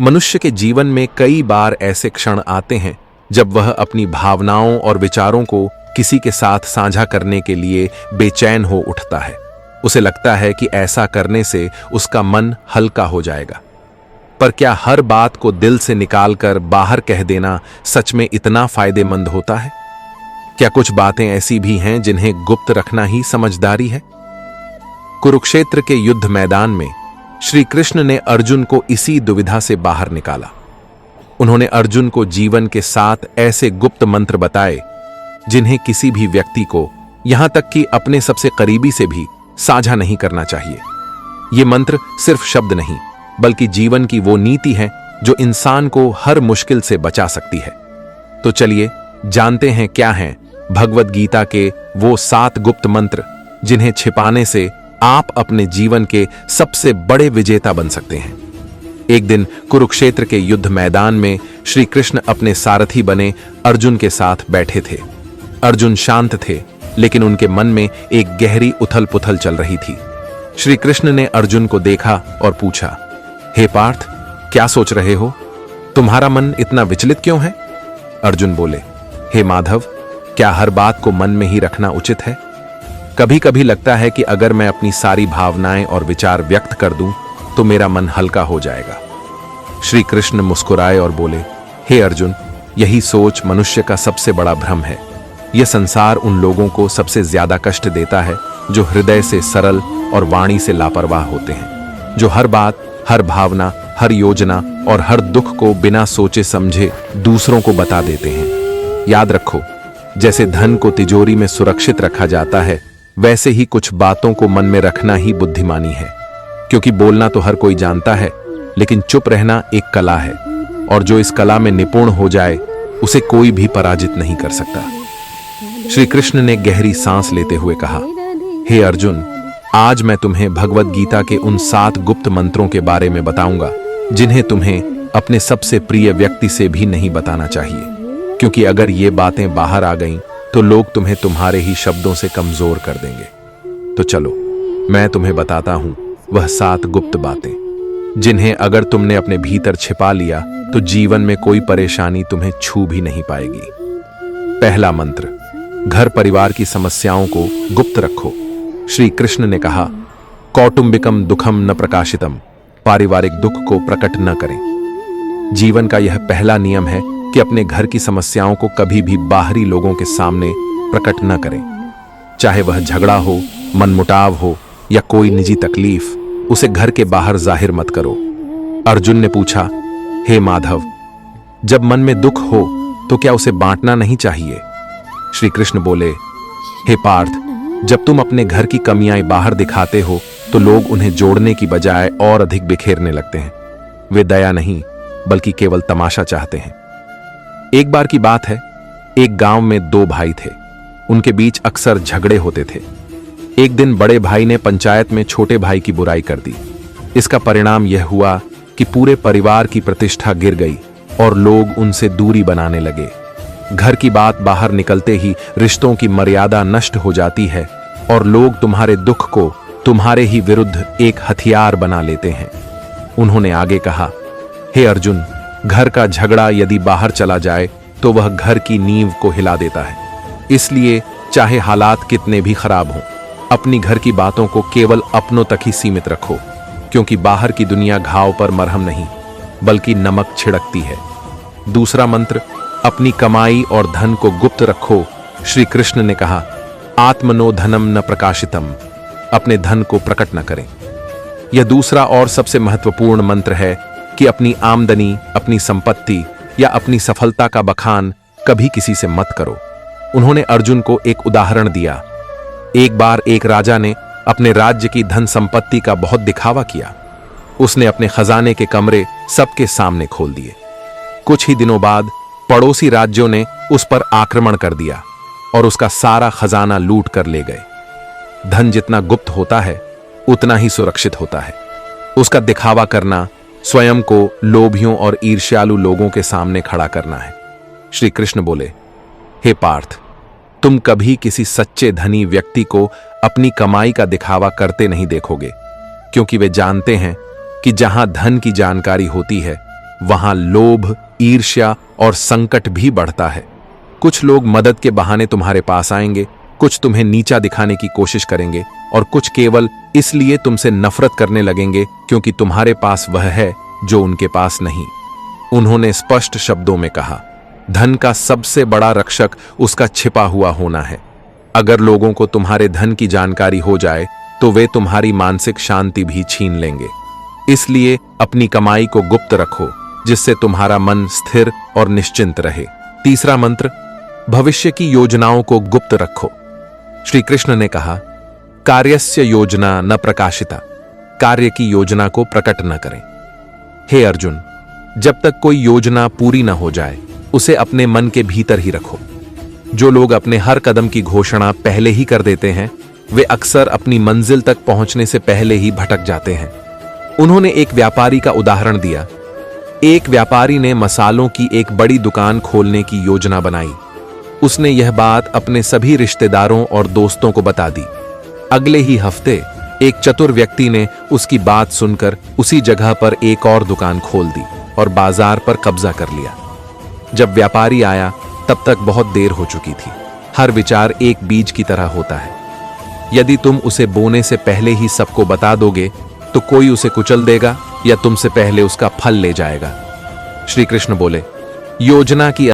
मनुष्य के जीवन में कई बार ऐसे क्षण आते हैं जब वह अपनी भावनाओं और विचारों को किसी के साथ साझा करने के लिए बेचैन हो उठता है। उसे लगता है कि ऐसा करने से उसका मन हल्का हो जाएगा। पर क्या हर बात को दिल से निकालकर बाहर कह देना सच में इतना फायदेमंद होता है? क्या कुछ बातें ऐसी भी हैं जिन्हें गुप्त रखना ही समझदारी है? कुरुक्षेत्र के युद्ध मैदान में श्री कृष्ण ने अर्जुन को इसी दुविधा से बाहर निकाला। उन्होंने अर्जुन को जीवन के 7 ऐसे गुप्त मंत्र बताए जिन्हें किसी भी व्यक्ति को, यहां तक कि अपने सबसे करीबी से भी साझा नहीं करना चाहिए। ये मंत्र सिर्फ शब्द नहीं, बल्कि जीवन की वो नीति है जो इंसान को हर मुश्किल से बचा सकती है। तो चलिए जानते हैं क्या हैं भगवद गीता के वो 7 गुप्त मंत्र जिन्हें छिपाने से आप अपने जीवन के सबसे बड़े विजेता बन सकते हैं। एक दिन कुरुक्षेत्र के युद्ध मैदान में श्री कृष्ण अपने सारथी बने अर्जुन के साथ बैठे थे। अर्जुन शांत थे, लेकिन उनके मन में एक गहरी उथल पुथल चल रही थी। श्री कृष्ण ने अर्जुन को देखा और पूछा, हे पार्थ, क्या सोच रहे हो? तुम्हारा मन इतना विचलित क्यों है? अर्जुन बोले, हे माधव, क्या हर बात को मन में ही रखना उचित है? कभी कभी लगता है कि अगर मैं अपनी सारी भावनाएं और विचार व्यक्त कर दूं तो मेरा मन हल्का हो जाएगा। श्री कृष्ण मुस्कुराए और बोले, हे अर्जुन, यही सोच मनुष्य का सबसे बड़ा भ्रम है। यह संसार उन लोगों को सबसे ज्यादा कष्ट देता है जो हृदय से सरल और वाणी से लापरवाह होते हैं, जो हर बात, हर भावना, हर योजना और हर दुख को बिना सोचे समझे दूसरों को बता देते हैं। याद रखो, जैसे धन को तिजोरी में सुरक्षित रखा जाता है, वैसे ही कुछ बातों को मन में रखना ही बुद्धिमानी है। क्योंकि बोलना तो हर कोई जानता है, लेकिन चुप रहना एक कला है, और जो इस कला में निपुण हो जाए उसे कोई भी पराजित नहीं कर सकता। श्री कृष्ण ने गहरी सांस लेते हुए कहा, हे अर्जुन, आज मैं तुम्हें भगवद गीता के उन 7 गुप्त मंत्रों के बारे में बताऊंगा जिन्हें तुम्हें अपने सबसे प्रिय व्यक्ति से भी नहीं बताना चाहिए, क्योंकि अगर ये बातें बाहर आ गईं तो लोग तुम्हें तुम्हारे ही शब्दों से कमजोर कर देंगे। तो चलो मैं तुम्हें बताता हूं वह 7 गुप्त बातें जिन्हें अगर तुमने अपने भीतर छिपा लिया तो जीवन में कोई परेशानी तुम्हें छू भी नहीं पाएगी। पहला मंत्र, घर परिवार की समस्याओं को गुप्त रखो। श्री कृष्ण ने कहा, कौटुंबिकम दुखम न प्रकाशितम, पारिवारिक दुख को प्रकट न करें। जीवन का यह पहला नियम है कि अपने घर की समस्याओं को कभी भी बाहरी लोगों के सामने प्रकट न करें। चाहे वह झगड़ा हो, मनमुटाव हो या कोई निजी तकलीफ, उसे घर के बाहर जाहिर मत करो। अर्जुन ने पूछा, हे माधव, जब मन में दुख हो तो क्या उसे बांटना नहीं चाहिए? श्री कृष्ण बोले, हे पार्थ, जब तुम अपने घर की कमियां बाहर दिखाते हो तो लोग उन्हें जोड़ने की बजाय और अधिक बिखेरने लगते हैं। वे दया नहीं बल्कि केवल तमाशा चाहते हैं। एक बार की बात है, एक गांव में 2 भाई थे। उनके बीच अक्सर झगड़े होते थे। एक दिन बड़े भाई ने पंचायत में छोटे भाई की बुराई कर दी। इसका परिणाम यह हुआ कि पूरे परिवार की प्रतिष्ठा गिर गई और लोग उनसे दूरी बनाने लगे। घर की बात बाहर निकलते ही रिश्तों की मर्यादा नष्ट हो जाती है और लोग तुम्हारे दुख को तुम्हारे ही विरुद्ध एक हथियार बना लेते हैं। उन्होंने आगे कहा, हे अर्जुन, घर का झगड़ा यदि बाहर चला जाए तो वह घर की नींव को हिला देता है। इसलिए चाहे हालात कितने भी खराब हों, अपनी घर की बातों को केवल अपनों तक ही सीमित रखो, क्योंकि बाहर की दुनिया घाव पर मरहम नहीं बल्कि नमक छिड़कती है। दूसरा मंत्र, अपनी कमाई और धन को गुप्त रखो। श्री कृष्ण ने कहा, आत्मनो धनम न प्रकाशितम, अपने धन को प्रकट न करें। यह दूसरा और सबसे महत्वपूर्ण मंत्र है कि अपनी आमदनी, अपनी संपत्ति या अपनी सफलता का बखान कभी किसी से मत करो। उन्होंने अर्जुन को एक उदाहरण दिया। एक बार एक राजा ने अपने राज्य की धन संपत्ति का बहुत दिखावा किया। उसने अपने खजाने के कमरे सबके सामने खोल दिए। कुछ ही दिनों बाद पड़ोसी राज्यों ने उस पर आक्रमण कर दिया और उसका सारा खजाना लूट कर ले गए। धन जितना गुप्त होता है उतना ही सुरक्षित होता है। उसका दिखावा करना स्वयं को लोभियों और ईर्ष्यालु लोगों के सामने खड़ा करना है। श्री कृष्ण बोले, हे पार्थ, तुम कभी किसी सच्चे धनी व्यक्ति को अपनी कमाई का दिखावा करते नहीं देखोगे, क्योंकि वे जानते हैं कि जहां धन की जानकारी होती है वहां लोभ, ईर्ष्या और संकट भी बढ़ता है। कुछ लोग मदद के बहाने तुम्हारे पास आएंगे, कुछ तुम्हें नीचा दिखाने की कोशिश करेंगे और कुछ केवल इसलिए तुमसे नफरत करने लगेंगे क्योंकि तुम्हारे पास वह है जो उनके पास नहीं। उन्होंने स्पष्ट शब्दों में कहा, धन का सबसे बड़ा रक्षक उसका छिपा हुआ होना है। अगर लोगों को तुम्हारे धन की जानकारी हो जाए तो वे तुम्हारी मानसिक शांति भी छीन लेंगे। इसलिए अपनी कमाई को गुप्त रखो, जिससे तुम्हारा मन स्थिर और निश्चिंत रहे। तीसरा मंत्र, भविष्य की योजनाओं को गुप्त रखो। श्री कृष्ण ने कहा, कार्यस्य योजना न प्रकाशिता, कार्य की योजना को प्रकट न करें। हे अर्जुन, जब तक कोई योजना पूरी न हो जाए उसे अपने मन के भीतर ही रखो। जो लोग अपने हर कदम की घोषणा पहले ही कर देते हैं वे अक्सर अपनी मंजिल तक पहुंचने से पहले ही भटक जाते हैं। उन्होंने एक व्यापारी का उदाहरण दिया। एक व्यापारी ने मसालों की एक बड़ी दुकान खोलने की योजना बनाई। उसने यह बात अपने सभी रिश्तेदारों और दोस्तों को बता दी। अगले ही हफ्ते एक चतुर व्यक्ति ने उसकी बात सुनकर उसी जगह पर एक और दुकान खोल दी और बाजार पर कब्जा कर लिया। जब व्यापारी आया तब तक बहुत देर हो चुकी थी। हर विचार एक बीज की तरह होता है। यदि तुम उसे बोने से पहले ही सबको बता दोगे तो कोई उसे कुचल देगा या तुमसे पहले उसका फल ले जाएगा। श्री कृष्ण बोले, योजना की